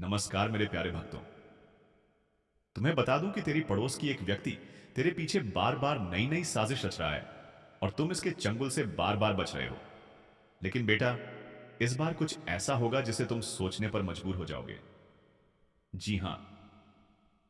नमस्कार मेरे प्यारे भक्तों। तुम्हें बता दूं कि तेरी पड़ोस की एक व्यक्ति तेरे पीछे बार बार नई नई साजिश रच रहा है और तुम इसके चंगुल से बार बार बच रहे हो। लेकिन बेटा, इस बार कुछ ऐसा होगा जिसे तुम सोचने पर मजबूर हो जाओगे। जी हां,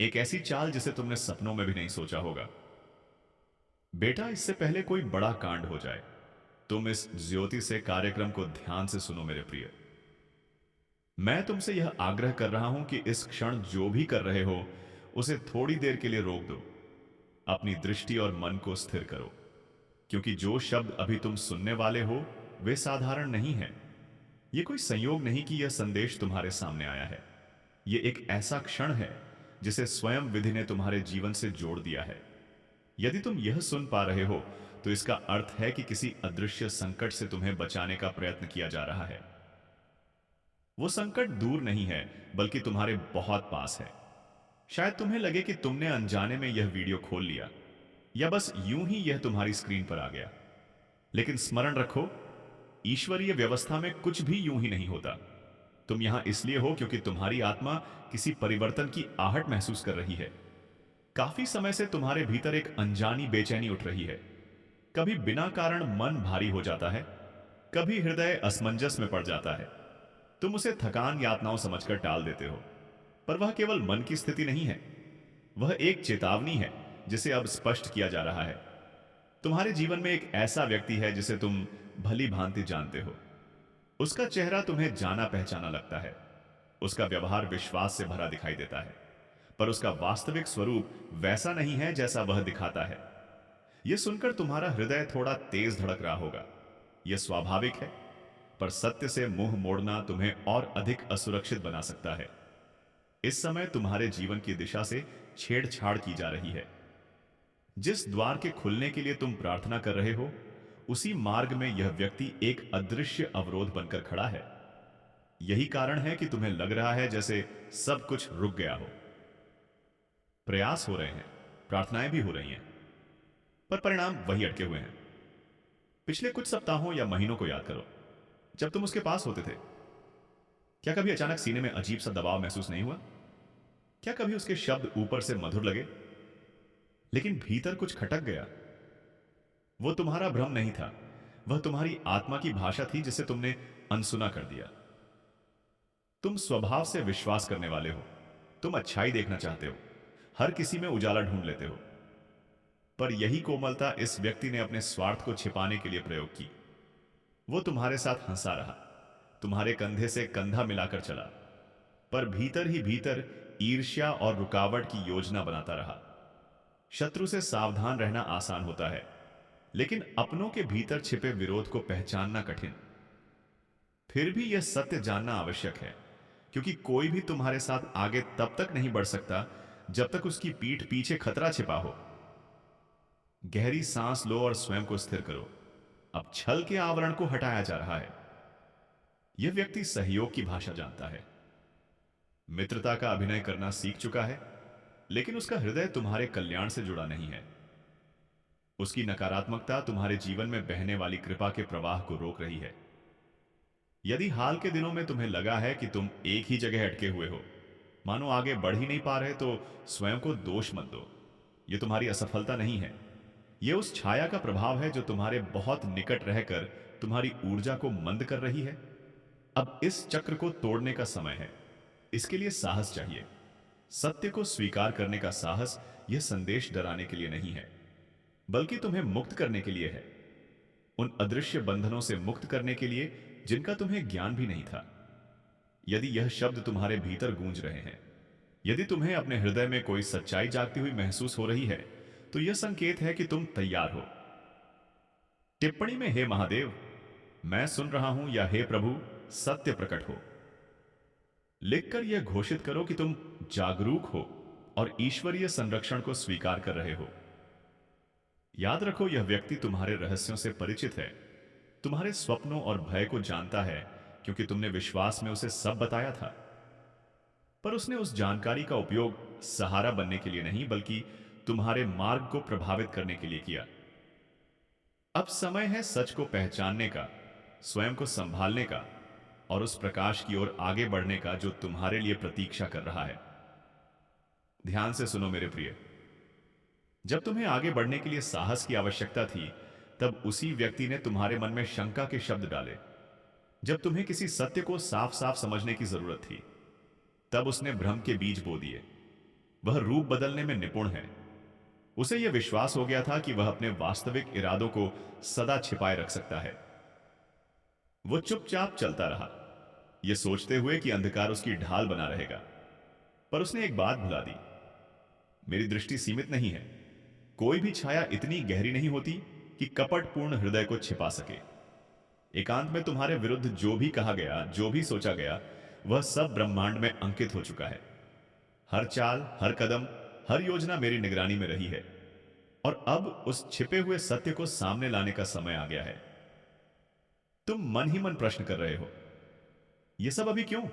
एक ऐसी चाल जिसे तुमने सपनों में भी नहीं सोचा होगा। बेटा, इससे पहले कोई बड़ा कांड हो जाए, तुम इस ज्योति से कार्यक्रम को ध्यान से सुनो मेरे प्रिय। मैं तुमसे यह आग्रह कर रहा हूं कि इस क्षण जो भी कर रहे हो उसे थोड़ी देर के लिए रोक दो। अपनी दृष्टि और मन को स्थिर करो, क्योंकि जो शब्द अभी तुम सुनने वाले हो वे साधारण नहीं है। ये कोई संयोग नहीं कि यह संदेश तुम्हारे सामने आया है। ये एक ऐसा क्षण है जिसे स्वयं विधि ने तुम्हारे जीवन से जोड़ दिया है। यदि तुम यह सुन पा रहे हो तो इसका अर्थ है कि किसी अदृश्य संकट से तुम्हें बचाने का प्रयत्न किया जा रहा है। वो संकट दूर नहीं है, बल्कि तुम्हारे बहुत पास है। शायद तुम्हें लगे कि तुमने अनजाने में यह वीडियो खोल लिया, या बस यूं ही यह तुम्हारी स्क्रीन पर आ गया। लेकिन स्मरण रखो, ईश्वरीय व्यवस्था में कुछ भी यूं ही नहीं होता। तुम यहां इसलिए हो क्योंकि तुम्हारी आत्मा किसी परिवर्तन की आहट महसूस कर रही है। काफी समय से तुम्हारे भीतर एक अनजानी बेचैनी उठ रही है। कभी बिना कारण मन भारी हो जाता है, कभी हृदय असमंजस में पड़ जाता है। तुम उसे थकान यातनाओं समझकर टाल देते हो, पर वह केवल मन की स्थिति नहीं है। वह एक चेतावनी है जिसे अब स्पष्ट किया जा रहा है। तुम्हारे जीवन में एक ऐसा व्यक्ति है जिसे तुम भली भांति जानते हो। उसका चेहरा तुम्हें जाना पहचाना लगता है। उसका व्यवहार विश्वास से भरा दिखाई देता है, पर उसका वास्तविक स्वरूप वैसा नहीं है जैसा वह दिखाता है। यह सुनकर तुम्हारा हृदय थोड़ा तेज धड़क रहा होगा। यह स्वाभाविक है, पर सत्य से मुंह मोड़ना तुम्हें और अधिक असुरक्षित बना सकता है। इस समय तुम्हारे जीवन की दिशा से छेड़छाड़ की जा रही है। जिस द्वार के खुलने के लिए तुम प्रार्थना कर रहे हो, उसी मार्ग में यह व्यक्ति एक अदृश्य अवरोध बनकर खड़ा है। यही कारण है कि तुम्हें लग रहा है जैसे सब कुछ रुक गया हो। प्रयास हो रहे हैं, प्रार्थनाएं भी हो रही हैं, पर परिणाम वही अटके हुए हैं। पिछले कुछ सप्ताहों या महीनों को याद करो, जब तुम उसके पास होते थे। क्या कभी अचानक सीने में अजीब सा दबाव महसूस नहीं हुआ? क्या कभी उसके शब्द ऊपर से मधुर लगे, लेकिन भीतर कुछ खटक गया? वो तुम्हारा भ्रम नहीं था, वह तुम्हारी आत्मा की भाषा थी जिसे तुमने अनसुना कर दिया। तुम स्वभाव से विश्वास करने वाले हो। तुम अच्छाई देखना चाहते हो, हर किसी में उजाला ढूंढ लेते हो। पर यही कोमलता इस व्यक्ति ने अपने स्वार्थ को छिपाने के लिए प्रयोग की। वो तुम्हारे साथ हंसा रहा, तुम्हारे कंधे से कंधा मिलाकर चला, पर भीतर ही भीतर ईर्ष्या और रुकावट की योजना बनाता रहा। शत्रु से सावधान रहना आसान होता है, लेकिन अपनों के भीतर छिपे विरोध को पहचानना कठिन। फिर भी यह सत्य जानना आवश्यक है, क्योंकि कोई भी तुम्हारे साथ आगे तब तक नहीं बढ़ सकता जब तक उसकी पीठ पीछे खतरा छिपा हो। गहरी सांस लो और स्वयं को स्थिर करो। अब छल के आवरण को हटाया जा रहा है। यह व्यक्ति सहयोग की भाषा जानता है, मित्रता का अभिनय करना सीख चुका है, लेकिन उसका हृदय तुम्हारे कल्याण से जुड़ा नहीं है। उसकी नकारात्मकता तुम्हारे जीवन में बहने वाली कृपा के प्रवाह को रोक रही है। यदि हाल के दिनों में तुम्हें लगा है कि तुम एक ही जगह अटके हुए हो, मानो आगे बढ़ ही नहीं पा रहे, तो स्वयं को दोष मत दो। यह तुम्हारी असफलता नहीं है, यह उस छाया का प्रभाव है जो तुम्हारे बहुत निकट रहकर तुम्हारी ऊर्जा को मंद कर रही है। अब इस चक्र को तोड़ने का समय है। इसके लिए साहस चाहिए। सत्य को स्वीकार करने का साहस यह संदेश डराने के लिए नहीं है, बल्कि तुम्हें मुक्त करने के लिए है। उन अदृश्य बंधनों से मुक्त करने के लिए जिनका तुम्हें ज्ञान भी नहीं था। यदि यह शब्द तुम्हारे भीतर गूंज रहे हैं, यदि तुम्हें अपने हृदय में कोई सच्चाई जागती हुई महसूस हो रही है, तो यह संकेत है कि तुम तैयार हो। टिप्पणी में हे महादेव, मैं सुन रहा हूं, या हे प्रभु, सत्य प्रकट हो, लिखकर यह घोषित करो कि तुम जागरूक हो और ईश्वरीय संरक्षण को स्वीकार कर रहे हो। याद रखो, यह व्यक्ति तुम्हारे रहस्यों से परिचित है, तुम्हारे स्वप्नों और भय को जानता है, क्योंकि तुमने विश्वास में उसे सब बताया था। पर उसने उस जानकारी का उपयोग सहारा बनने के लिए नहीं, बल्कि तुम्हारे मार्ग को प्रभावित करने के लिए किया। अब समय है सच को पहचानने का, स्वयं को संभालने का और उस प्रकाश की ओर आगे बढ़ने का जो तुम्हारे लिए प्रतीक्षा कर रहा है। ध्यान से सुनो मेरे प्रिय, जब तुम्हें आगे बढ़ने के लिए साहस की आवश्यकता थी, तब उसी व्यक्ति ने तुम्हारे मन में शंका के शब्द डाले। जब तुम्हें किसी सत्य को साफ साफ समझने की जरूरत थी, तब उसने भ्रम के बीज बो दिए। वह रूप बदलने में निपुण है। उसे यह विश्वास हो गया था कि वह अपने वास्तविक इरादों को सदा छिपाए रख सकता है। वो चुपचाप चलता रहा, यह सोचते हुए कि अंधकार उसकी ढाल बना रहेगा। पर उसने एक बात भुला दी, मेरी दृष्टि सीमित नहीं है। कोई भी छाया इतनी गहरी नहीं होती कि कपटपूर्ण हृदय को छिपा सके। एकांत में तुम्हारे विरुद्ध जो भी कहा गया, जो भी सोचा गया, वह सब ब्रह्मांड में अंकित हो चुका है। हर चाल, हर कदम, हर योजना मेरी निगरानी में रही है। और अब उस छिपे हुए सत्य को सामने लाने का समय आ गया है। तुम मन ही मन प्रश्न कर रहे हो, यह सब अभी क्यों,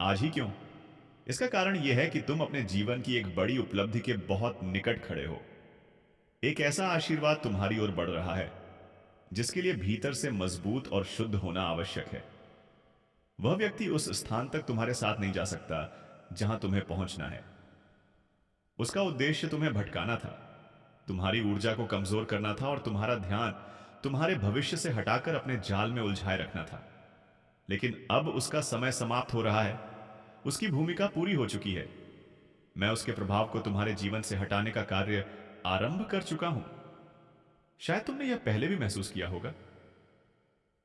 आज ही क्यों? इसका कारण यह है कि तुम अपने जीवन की एक बड़ी उपलब्धि के बहुत निकट खड़े हो। एक ऐसा आशीर्वाद तुम्हारी ओर बढ़ रहा है जिसके लिए भीतर से मजबूत और शुद्ध होना आवश्यक है। वह व्यक्ति उस स्थान तक तुम्हारे साथ नहीं जा सकता जहां तुम्हें पहुंचना है। उसका उद्देश्य तुम्हें भटकाना था, तुम्हारी ऊर्जा को कमजोर करना था और तुम्हारा ध्यान तुम्हारे भविष्य से हटाकर अपने जाल में उलझाए रखना था। लेकिन अब उसका समय समाप्त हो रहा है। उसकी भूमिका पूरी हो चुकी है। मैं उसके प्रभाव को तुम्हारे जीवन से हटाने का कार्य आरंभ कर चुका हूं। शायद तुमने यह पहले भी महसूस किया होगा।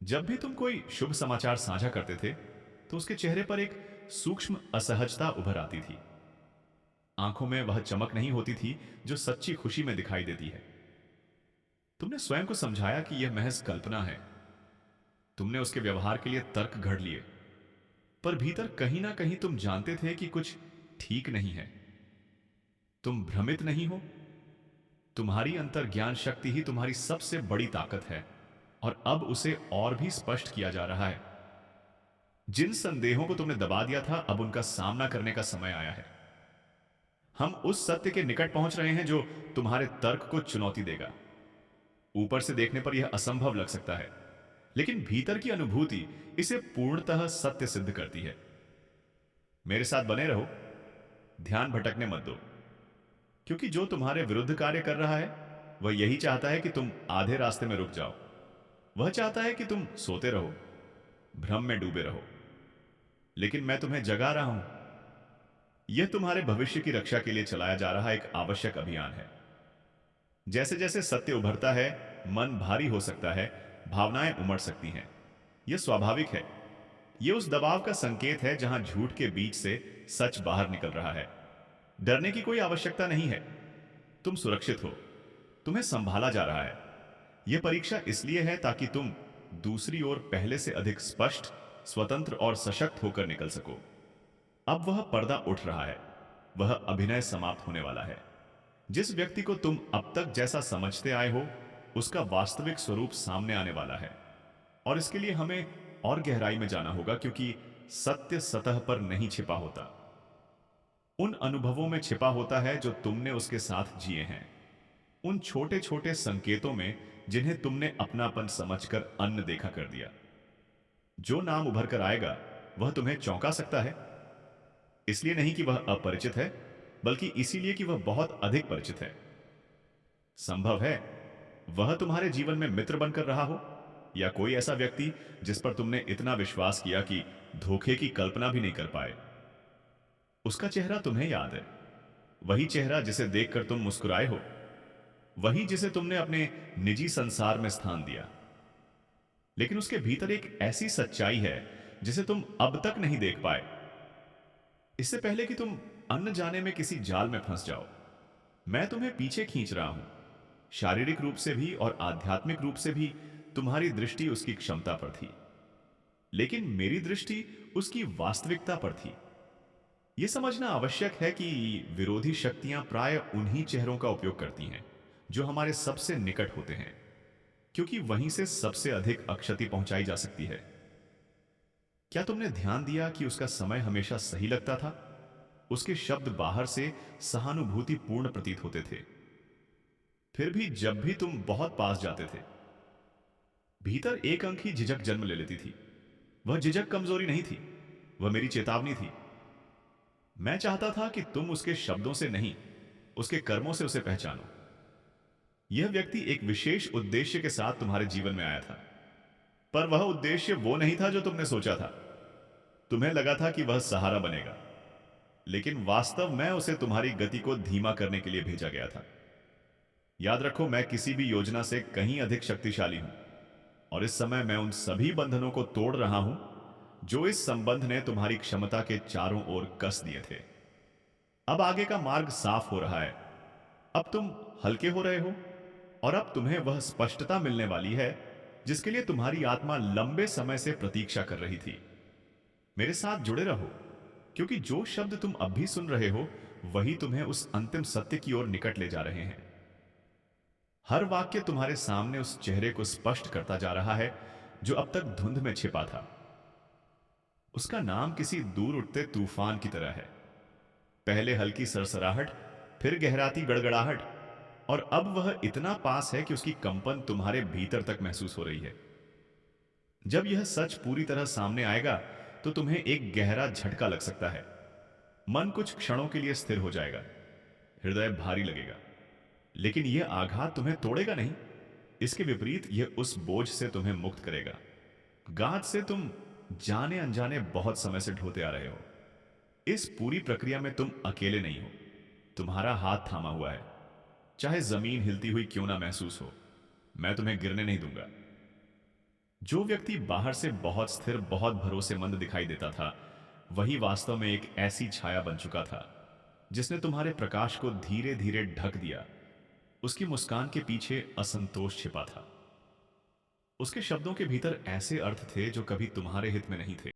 जब भी तुम कोई शुभ समाचार साझा करते थे, तो उसके चेहरे पर एक सूक्ष्म असहजता उभर आती थी। आंखों में वह चमक नहीं होती थी जो सच्ची खुशी में दिखाई देती है। तुमने स्वयं को समझाया कि यह महज कल्पना है। तुमने उसके व्यवहार के लिए तर्क घड़ लिए, पर भीतर कहीं ना कहीं तुम जानते थे कि कुछ ठीक नहीं है। तुम भ्रमित नहीं हो। तुम्हारी अंतर्ज्ञान शक्ति ही तुम्हारी सबसे बड़ी ताकत है, और अब उसे और भी स्पष्ट किया जा रहा है। जिन संदेहों को तुमने दबा दिया था, अब उनका सामना करने का समय आया है। हम उस सत्य के निकट पहुंच रहे हैं जो तुम्हारे तर्क को चुनौती देगा। ऊपर से देखने पर यह असंभव लग सकता है, लेकिन भीतर की अनुभूति इसे पूर्णतः सत्य सिद्ध करती है। मेरे साथ बने रहो, ध्यान भटकने मत दो, क्योंकि जो तुम्हारे विरुद्ध कार्य कर रहा है वह यही चाहता है कि तुम आधे रास्ते में रुक जाओ। वह चाहता है कि तुम सोते रहो, भ्रम में डूबे रहो। लेकिन मैं तुम्हें जगा रहा हूं। यह तुम्हारे भविष्य की रक्षा के लिए चलाया जा रहा एक आवश्यक अभियान है। जैसे जैसे सत्य उभरता है, मन भारी हो सकता है, भावनाएं उमड़ सकती हैं। यह स्वाभाविक है। यह उस दबाव का संकेत है जहां झूठ के बीच से सच बाहर निकल रहा है। डरने की कोई आवश्यकता नहीं है। तुम सुरक्षित हो, तुम्हें संभाला जा रहा है। यह परीक्षा इसलिए है ताकि तुम दूसरी ओर पहले से अधिक स्पष्ट, स्वतंत्र और सशक्त होकर निकल सको। अब वह पर्दा उठ रहा है, वह अभिनय समाप्त होने वाला है। जिस व्यक्ति को तुम अब तक जैसा समझते आए हो, उसका वास्तविक स्वरूप सामने आने वाला है। और इसके लिए हमें और गहराई में जाना होगा, क्योंकि सत्य सतह पर नहीं छिपा होता। उन अनुभवों में छिपा होता है जो तुमने उसके साथ जिए हैं। उन छोटे छोटे संकेतों में जिन्हें तुमने अपनापन समझकर अन्न देखा कर दिया। जो नाम उभर कर आएगा वह तुम्हें चौंका सकता है, इसलिए नहीं कि वह अपरिचित है, बल्कि इसीलिए कि वह बहुत अधिक परिचित है। संभव है वह तुम्हारे जीवन में मित्र बनकर रहा हो, या कोई ऐसा व्यक्ति जिस पर तुमने इतना विश्वास किया कि धोखे की कल्पना भी नहीं कर पाए। उसका चेहरा तुम्हें याद है, वही चेहरा जिसे देखकर तुम मुस्कुराए हो, वही जिसे तुमने अपने निजी संसार में स्थान दिया। लेकिन उसके भीतर एक ऐसी सच्चाई है जिसे तुम अब तक नहीं देख पाए। इससे पहले कि तुम अन्न जाने में किसी जाल में फंस जाओ, मैं तुम्हें पीछे खींच रहा हूं। शारीरिक रूप से भी और आध्यात्मिक रूप से भी तुम्हारी दृष्टि उसकी क्षमता पर थी, लेकिन मेरी दृष्टि उसकी वास्तविकता पर थी। यह समझना आवश्यक है कि विरोधी शक्तियां प्राय उन्हीं चेहरों का उपयोग करती हैं जो हमारे सबसे निकट होते हैं, क्योंकि वहीं से सबसे अधिक अक्षति पहुंचाई जा सकती है। क्या तुमने ध्यान दिया कि उसका समय हमेशा सही लगता था? उसके शब्द बाहर से सहानुभूतिपूर्ण प्रतीत होते थे, फिर भी जब भी तुम बहुत पास जाते थे, भीतर एक अंक ही झिझक जन्म ले लेती थी। वह झिझक कमजोरी नहीं थी, वह मेरी चेतावनी थी। मैं चाहता था कि तुम उसके शब्दों से नहीं, उसके कर्मों से उसे पहचानो। यह व्यक्ति एक विशेष उद्देश्य के साथ तुम्हारे जीवन में आया था, पर वह उद्देश्य वो नहीं था जो तुमने सोचा था। तुम्हें लगा था कि वह सहारा बनेगा, लेकिन वास्तव में उसे तुम्हारी गति को धीमा करने के लिए भेजा गया था। याद रखो, मैं किसी भी योजना से कहीं अधिक शक्तिशाली हूं, और इस समय मैं उन सभी बंधनों को तोड़ रहा हूं जो इस संबंध ने तुम्हारी क्षमता के चारों ओर कस दिए थे। अब आगे का मार्ग साफ हो रहा है। अब तुम हल्के हो रहे हो, और अब तुम्हें वह स्पष्टता मिलने वाली है जिसके लिए तुम्हारी आत्मा लंबे समय से प्रतीक्षा कर रही थी। मेरे साथ जुड़े रहो, क्योंकि जो शब्द तुम अब भी सुन रहे हो वही तुम्हें उस अंतिम सत्य की ओर निकट ले जा रहे हैं। हर वाक्य तुम्हारे सामने उस चेहरे को स्पष्ट करता जा रहा है जो अब तक धुंध में छिपा था। उसका नाम किसी दूर उठते तूफान की तरह है। पहले हल्की सरसराहट, फिर गहराती गड़गड़ाहट, और अब वह इतना पास है कि उसकी कंपन तुम्हारे भीतर तक महसूस हो रही है। जब यह सच पूरी तरह सामने आएगा तो तुम्हें एक गहरा झटका लग सकता है। मन कुछ क्षणों के लिए स्थिर हो जाएगा, हृदय भारी लगेगा, लेकिन यह आघात तुम्हें तोड़ेगा नहीं। इसके विपरीत यह उस बोझ से तुम्हें मुक्त करेगा, गांठ से तुम जाने अनजाने बहुत समय से ढोते आ रहे हो। इस पूरी प्रक्रिया में तुम अकेले नहीं हो, तुम्हारा हाथ थामा हुआ है। चाहे जमीन हिलती हुई क्यों ना महसूस हो, मैं तुम्हें गिरने नहीं दूंगा। जो व्यक्ति बाहर से बहुत स्थिर, बहुत भरोसेमंद दिखाई देता था, वही वास्तव में एक ऐसी छाया बन चुका था जिसने तुम्हारे प्रकाश को धीरे धीरे ढक दिया। उसकी मुस्कान के पीछे असंतोष छिपा था। उसके शब्दों के भीतर ऐसे अर्थ थे जो कभी तुम्हारे हित में नहीं थे।